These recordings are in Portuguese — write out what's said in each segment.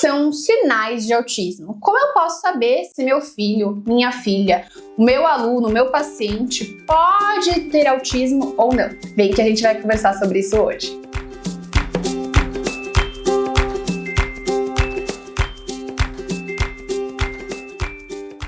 são sinais de autismo? Como eu posso saber se meu filho, minha filha, o meu aluno, o meu paciente pode ter autismo ou não? Vem que a gente vai conversar sobre isso hoje.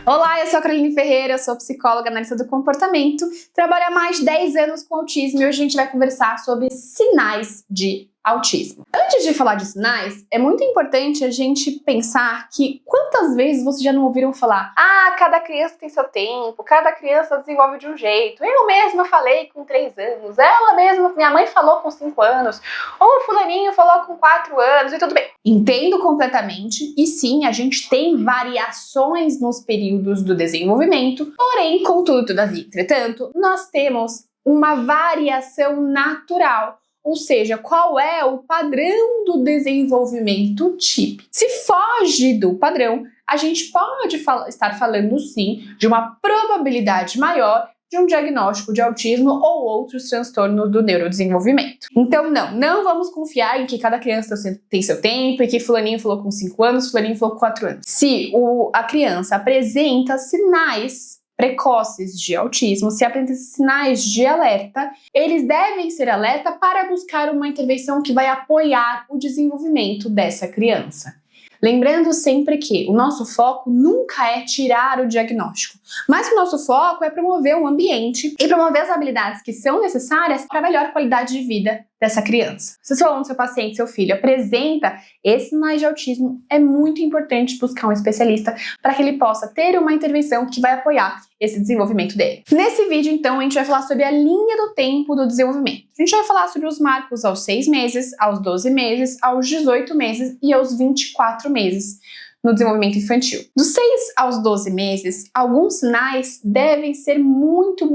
Olá, eu sou a Caroline Ferreira, eu sou psicóloga, analista do comportamento, trabalho há mais de 10 anos com autismo e hoje a gente vai conversar sobre sinais de autismo. Antes de falar de sinais, é muito importante a gente pensar que quantas vezes vocês já não ouviram falar: ah, cada criança tem seu tempo, cada criança desenvolve de um jeito, eu mesma falei com 3 anos, ela mesma, minha mãe falou com 5 anos, ou o fulaninho falou com 4 anos e tudo bem. Entendo completamente e sim, a gente tem variações nos períodos do desenvolvimento, porém, contudo, todavia, entretanto, nós temos uma variação natural. Ou seja, qual é o padrão do desenvolvimento típico. Se foge do padrão, a gente pode estar falando sim de uma probabilidade maior de um diagnóstico de autismo ou outros transtornos do neurodesenvolvimento. Então não vamos confiar em que cada criança tem seu tempo e que fulaninho falou com 5 anos, fulaninho falou com 4 anos. Se a criança apresenta sinais precoces de autismo, se apresentam sinais de alerta, eles devem ser alerta para buscar uma intervenção que vai apoiar o desenvolvimento dessa criança. Lembrando sempre que o nosso foco nunca é tirar o diagnóstico, mas o nosso foco é promover um ambiente e promover as habilidades que são necessárias para a melhor qualidade de vida dessa criança. Se seu aluno, seu paciente, seu filho apresenta esses sinais de autismo, é muito importante buscar um especialista para que ele possa ter uma intervenção que vai apoiar esse desenvolvimento dele. Nesse vídeo, então, a gente vai falar sobre a linha do tempo do desenvolvimento. A gente vai falar sobre os marcos aos 6 meses, aos 12 meses, aos 18 meses e aos 24 meses no desenvolvimento infantil. Dos 6 aos 12 meses, alguns sinais devem ser muito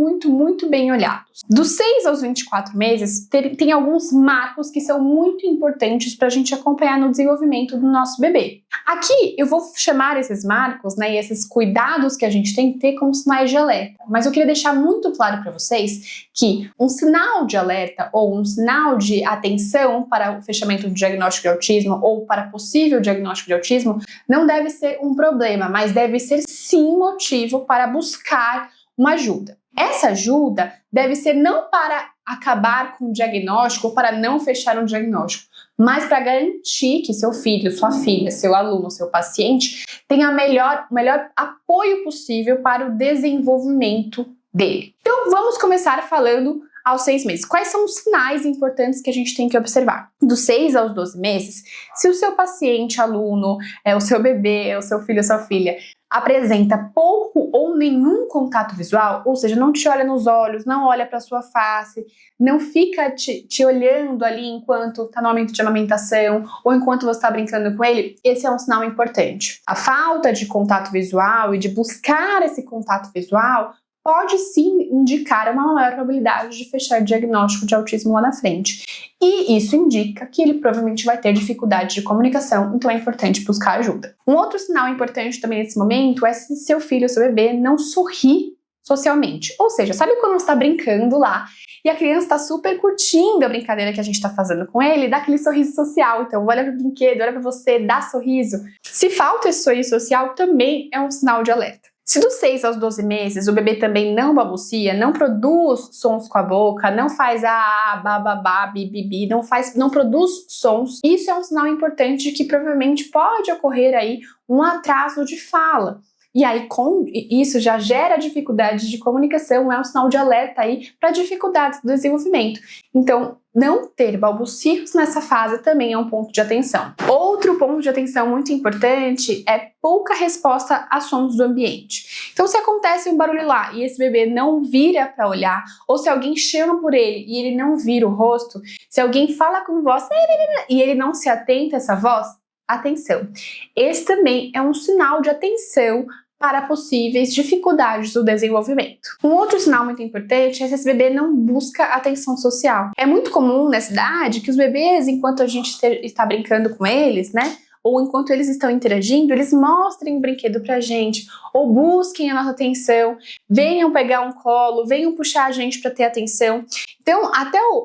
bem olhados. Dos 6 aos 24 meses, tem alguns marcos que são muito importantes para a gente acompanhar no desenvolvimento do nosso bebê. Aqui eu vou chamar esses marcos, e esses cuidados que a gente tem que ter como sinais de alerta. Mas eu queria deixar muito claro para vocês que um sinal de alerta ou um sinal de atenção para o fechamento do diagnóstico de autismo ou para possível diagnóstico de autismo não deve ser um problema, mas deve ser sim motivo para buscar uma ajuda. Essa ajuda deve ser não para acabar com o diagnóstico ou para não fechar um diagnóstico, mas para garantir que seu filho, sua filha, seu aluno, seu paciente tenha o melhor apoio possível para o desenvolvimento dele. Então vamos começar falando aos 6 meses. Quais são os sinais importantes que a gente tem que observar? Dos 6 aos 12 meses, se o seu paciente, aluno, o seu bebê, o seu filho, a sua filha, apresenta pouco ou nenhum contato visual, ou seja, não te olha nos olhos, não olha para sua face, não fica te olhando ali enquanto está no momento de amamentação ou enquanto você está brincando com ele, esse é um sinal importante. A falta de contato visual e de buscar esse contato visual pode sim indicar uma maior probabilidade de fechar diagnóstico de autismo lá na frente. E isso indica que ele provavelmente vai ter dificuldade de comunicação, então é importante buscar ajuda. Um outro sinal importante também nesse momento é se seu filho ou seu bebê não sorri socialmente. Ou seja, sabe quando você está brincando lá e a criança está super curtindo a brincadeira que a gente está fazendo com ele, dá aquele sorriso social, então olha para o brinquedo, olha para você, dá sorriso. Se falta esse sorriso social, também é um sinal de alerta. Se dos 6 aos 12 meses o bebê também não balbucia, não produz sons com a boca, não faz bababá, bibibi, não produz sons, isso é um sinal importante de que provavelmente pode ocorrer aí um atraso de fala. E aí, com isso já gera dificuldades de comunicação, é um sinal de alerta aí para dificuldades do desenvolvimento. Então, não ter balbucios nessa fase também é um ponto de atenção. Outro ponto de atenção muito importante é pouca resposta a sons do ambiente. Então, se acontece um barulho lá e esse bebê não vira para olhar, ou se alguém chama por ele e ele não vira o rosto, se alguém fala com voz e ele não se atenta a essa voz, atenção. Esse também é um sinal de atenção para possíveis dificuldades do desenvolvimento. Um outro sinal muito importante é se esse bebê não busca atenção social. É muito comum nessa idade que os bebês, enquanto a gente está brincando com eles, ou enquanto eles estão interagindo, eles mostrem o brinquedo pra gente, ou busquem a nossa atenção, venham pegar um colo, venham puxar a gente para ter atenção. Então,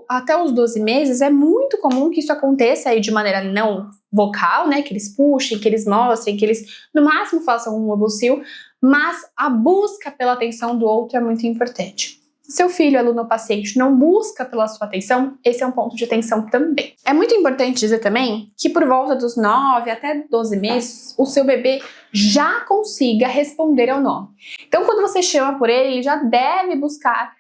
até os 12 meses é muito comum que isso aconteça aí de maneira não vocal, né? Que eles puxem, que eles mostrem, que eles no máximo façam um obocio, mas a busca pela atenção do outro é muito importante. Se seu filho, aluno ou paciente não busca pela sua atenção, esse é um ponto de atenção também. É muito importante dizer também que por volta dos 9 até 12 meses, o seu bebê já consiga responder ao nome. Então, quando você chama por ele, ele já deve buscar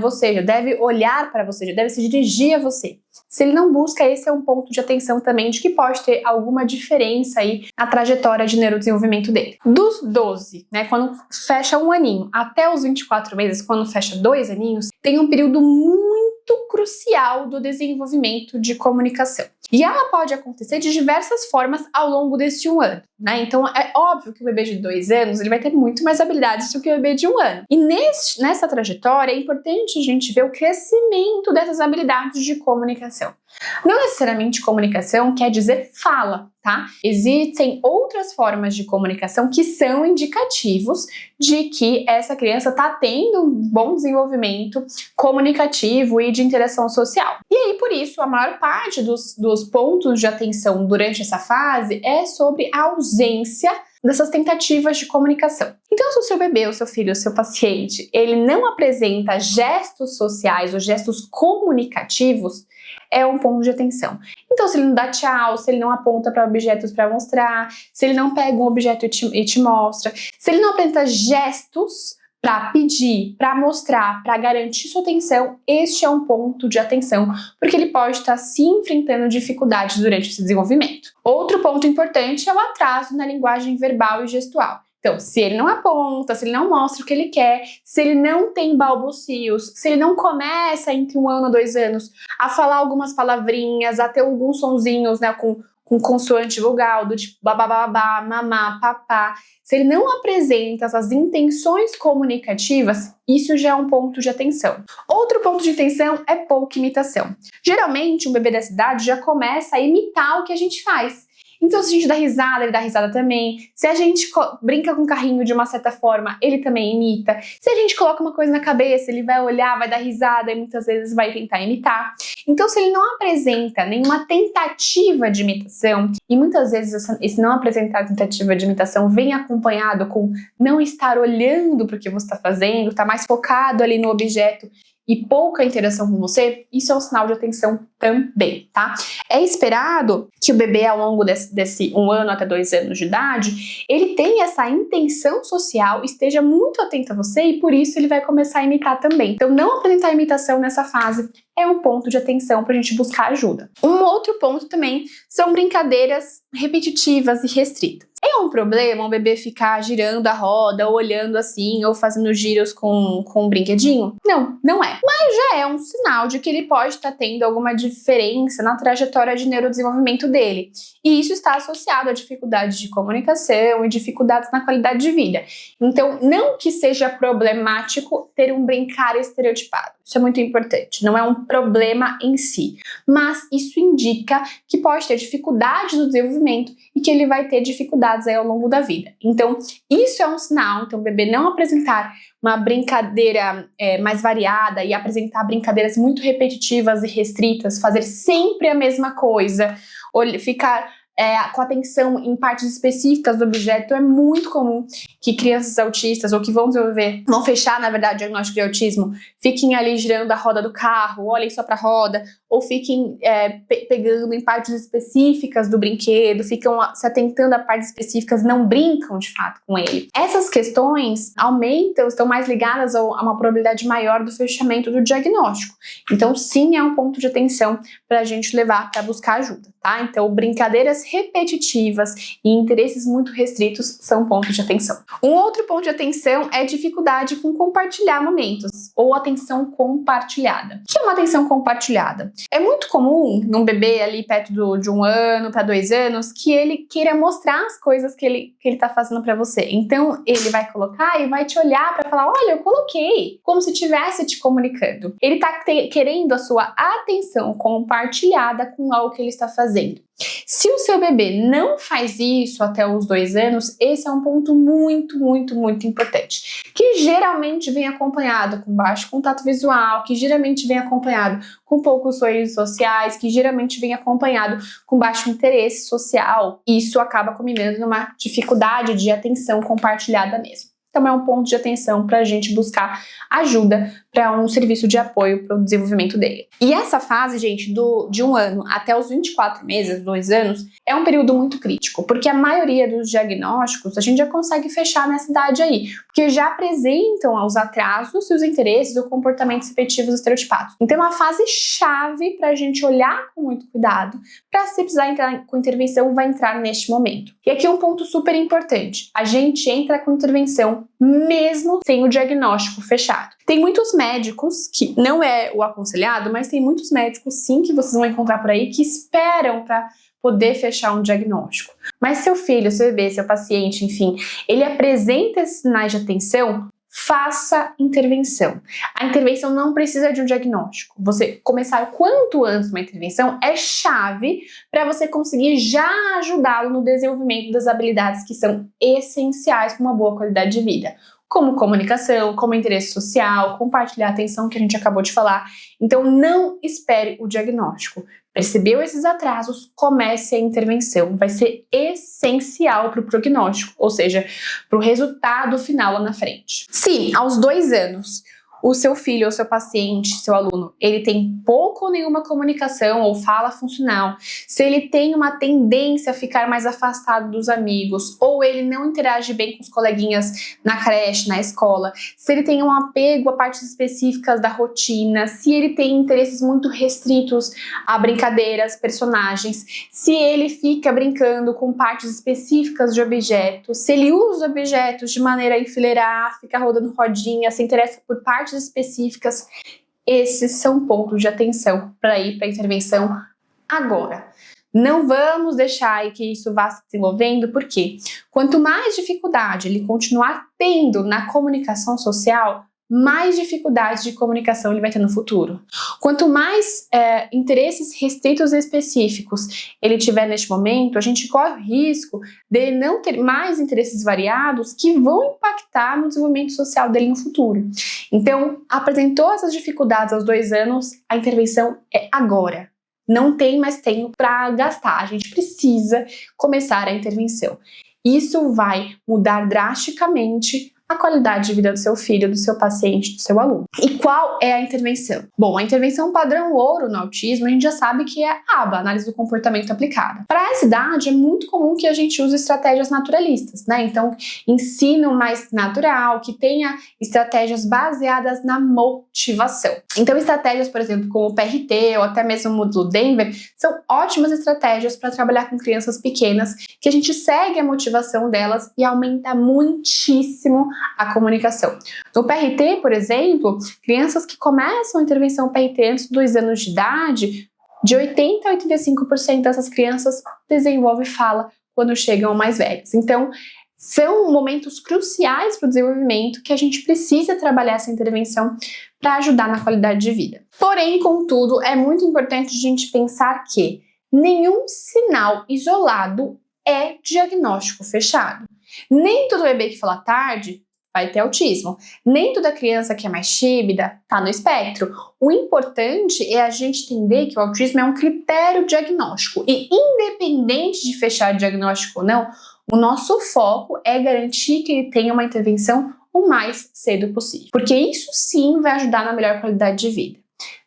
você, já deve olhar para você, já deve se dirigir a você. Se ele não busca, esse é um ponto de atenção também de que pode ter alguma diferença aí na trajetória de neurodesenvolvimento dele. Dos 12, né, quando fecha um aninho, até os 24 meses, quando fecha 2 aninhos, tem um período muito crucial do desenvolvimento de comunicação. E ela pode acontecer de diversas formas ao longo desse 1 ano, né? Então é óbvio que o bebê de 2 anos ele vai ter muito mais habilidades do que o bebê de 1 ano. E nessa trajetória é importante a gente ver o crescimento dessas habilidades de comunicação. Não necessariamente comunicação quer dizer fala, tá? Existem outras formas de comunicação que são indicativos de que essa criança está tendo um bom desenvolvimento comunicativo e de interação social. E aí, por isso, a maior parte dos pontos de atenção durante essa fase é sobre a ausência dessas tentativas de comunicação. Então, se o seu bebê, o seu filho, o seu paciente, ele não apresenta gestos sociais ou gestos comunicativos, é um ponto de atenção. Então, se ele não dá tchau, se ele não aponta para objetos para mostrar, se ele não pega um objeto e te mostra, se ele não apresenta gestos para pedir, para mostrar, para garantir sua atenção, este é um ponto de atenção, porque ele pode estar se enfrentando dificuldades durante esse desenvolvimento. Outro ponto importante é o atraso na linguagem verbal e gestual. Então, se ele não aponta, se ele não mostra o que ele quer, se ele não tem balbucios, se ele não começa entre 1 ano e 2 anos a falar algumas palavrinhas, a ter alguns sonzinhos, né, com consoante vogal, do tipo babá, mamá, papá, se ele não apresenta essas intenções comunicativas, isso já é um ponto de atenção. Outro ponto de atenção é pouca imitação. Geralmente, um bebê dessa idade já começa a imitar o que a gente faz. Então, se a gente dá risada, ele dá risada também. Se a gente brinca com o carrinho de uma certa forma, ele também imita. Se a gente coloca uma coisa na cabeça, ele vai olhar, vai dar risada e muitas vezes vai tentar imitar. Então, se ele não apresenta nenhuma tentativa de imitação, e muitas vezes esse não apresentar tentativa de imitação vem acompanhado com não estar olhando para o que você está fazendo, está mais focado ali no objeto e pouca interação com você, isso é um sinal de atenção também, tá? É esperado que o bebê, ao longo desse 1 ano até 2 anos de idade, ele tenha essa intenção social, esteja muito atento a você e por isso ele vai começar a imitar também. Então, não apresentar imitação nessa fase é um ponto de atenção para a gente buscar ajuda. Um outro ponto também são brincadeiras repetitivas e restritas. É um problema um bebê ficar girando a roda, ou olhando assim, ou fazendo giros com um brinquedinho? Não, não é. Mas já é um sinal de que ele pode estar tendo alguma diferença na trajetória de neurodesenvolvimento dele. E isso está associado a dificuldades de comunicação e dificuldades na qualidade de vida. Então, não que seja problemático ter um brincar estereotipado. Isso é muito importante. Não é um problema em si. Mas isso indica que pode ter dificuldades no desenvolvimento e que ele vai ter dificuldades aí ao longo da vida. Então, isso é um sinal. Então, o bebê não apresentar uma brincadeira mais variada e apresentar brincadeiras muito repetitivas e restritas, fazer sempre a mesma coisa, ficar com atenção em partes específicas do objeto, é muito comum que crianças autistas ou que vão fechar, na verdade, o diagnóstico de autismo, fiquem ali girando a roda do carro, olhem só para a roda, ou fiquem pegando em partes específicas do brinquedo, ficam se atentando a partes específicas, não brincam de fato com ele. Essas questões estão mais ligadas a uma probabilidade maior do fechamento do diagnóstico. Então, sim, é um ponto de atenção para a gente levar para buscar ajuda, tá? Então, brincadeiras repetitivas e interesses muito restritos são pontos de atenção. Um outro ponto de atenção é dificuldade com compartilhar momentos, ou atenção compartilhada. O que é uma atenção compartilhada? É muito comum num bebê ali perto de 1 ano para 2 anos que ele queira mostrar as coisas que ele tá fazendo para você. Então, ele vai colocar e vai te olhar para falar, olha, eu coloquei, como se estivesse te comunicando. Ele tá querendo a sua atenção compartilhada com algo que ele está fazendo. fazendo. Se o seu bebê não faz isso até os 2 anos, esse é um ponto muito importante, que geralmente vem acompanhado com baixo contato visual, que geralmente vem acompanhado com poucos sorrisos sociais, que geralmente vem acompanhado com baixo interesse social. Isso acaba culminando numa dificuldade de atenção compartilhada mesmo. Então é um ponto de atenção para a gente buscar ajuda para um serviço de apoio para o desenvolvimento dele. E essa fase, gente, de 1 ano até os 24 meses, 2 anos, é um período muito crítico, porque a maioria dos diagnósticos a gente já consegue fechar nessa idade aí, porque já apresentam os atrasos e os interesses ou comportamentos afetivos estereotipados. Então é uma fase chave para a gente olhar com muito cuidado, para se precisar entrar com intervenção, vai entrar neste momento. E aqui um ponto super importante, a gente entra com intervenção mesmo sem o diagnóstico fechado. Tem muitos médicos, que não é o aconselhado, mas tem muitos médicos sim que vocês vão encontrar por aí que esperam para poder fechar um diagnóstico. Mas seu filho, seu bebê, seu paciente, enfim, ele apresenta esses sinais de atenção, faça intervenção. A intervenção não precisa de um diagnóstico. Você começar o quanto antes uma intervenção é chave para você conseguir já ajudá-lo no desenvolvimento das habilidades que são essenciais para uma boa qualidade de vida, como comunicação, como interesse social, compartilhar a atenção que a gente acabou de falar. Então não espere o diagnóstico. Percebeu esses atrasos, comece a intervenção. Vai ser essencial para o prognóstico, ou seja, para o resultado final lá na frente. Se aos 2 anos o seu filho ou seu paciente, seu aluno, ele tem pouco ou nenhuma comunicação ou fala funcional, se ele tem uma tendência a ficar mais afastado dos amigos, ou ele não interage bem com os coleguinhas na creche, na escola, se ele tem um apego a partes específicas da rotina, se ele tem interesses muito restritos a brincadeiras, personagens, se ele fica brincando com partes específicas de objetos, se ele usa objetos de maneira a enfileirar, fica rodando rodinha, se interessa por partes específicas, esses são pontos de atenção para ir para a intervenção agora. Não vamos deixar que isso vá se desenvolvendo, porque quanto mais dificuldade ele continuar tendo na comunicação social, mais dificuldades de comunicação ele vai ter no futuro. Quanto mais interesses restritos e específicos ele tiver neste momento, a gente corre o risco de não ter mais interesses variados que vão impactar no desenvolvimento social dele no futuro. Então, apresentou essas dificuldades aos 2 anos, a intervenção é agora. Não tem mais tempo para gastar, a gente precisa começar a intervenção. Isso vai mudar drasticamente a qualidade de vida do seu filho, do seu paciente, do seu aluno. E qual é a intervenção? Bom, a intervenção padrão ouro no autismo, a gente já sabe que é a ABA, Análise do Comportamento Aplicada. Para essa idade, é muito comum que a gente use estratégias naturalistas, né? Então, ensino mais natural, que tenha estratégias baseadas na motivação. Então, estratégias, por exemplo, como o PRT ou até mesmo o módulo Denver, são ótimas estratégias para trabalhar com crianças pequenas, que a gente segue a motivação delas e aumenta muitíssimo a comunicação. No PRT, por exemplo, crianças que começam a intervenção PRT antes dos 2 anos de idade, de 80% a 85% dessas crianças desenvolvem fala quando chegam mais velhas. Então, são momentos cruciais para o desenvolvimento que a gente precisa trabalhar essa intervenção para ajudar na qualidade de vida. Porém, contudo, é muito importante a gente pensar que nenhum sinal isolado é diagnóstico fechado. Nem todo bebê que fala tarde vai ter autismo. Nem toda criança que é mais tímida está no espectro. O importante é a gente entender que o autismo é um critério diagnóstico. E independente de fechar diagnóstico ou não, o nosso foco é garantir que ele tenha uma intervenção o mais cedo possível. Porque isso sim vai ajudar na melhor qualidade de vida.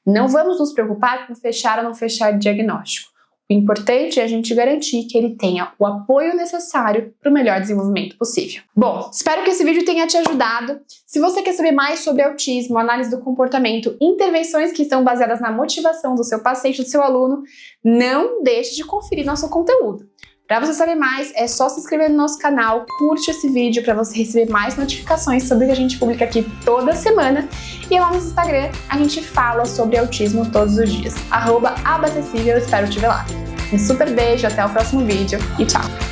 Não vamos nos preocupar com fechar ou não fechar diagnóstico. O importante é a gente garantir que ele tenha o apoio necessário para o melhor desenvolvimento possível. Bom, espero que esse vídeo tenha te ajudado. Se você quer saber mais sobre autismo, análise do comportamento, intervenções que estão baseadas na motivação do seu paciente, do seu aluno, não deixe de conferir nosso conteúdo. Para você saber mais, é só se inscrever no nosso canal, curte esse vídeo para você receber mais notificações sobre o que a gente publica aqui toda semana. E lá no Instagram a gente fala sobre autismo todos os dias. @abacessível, eu espero te ver lá. Um super beijo, até o próximo vídeo e tchau!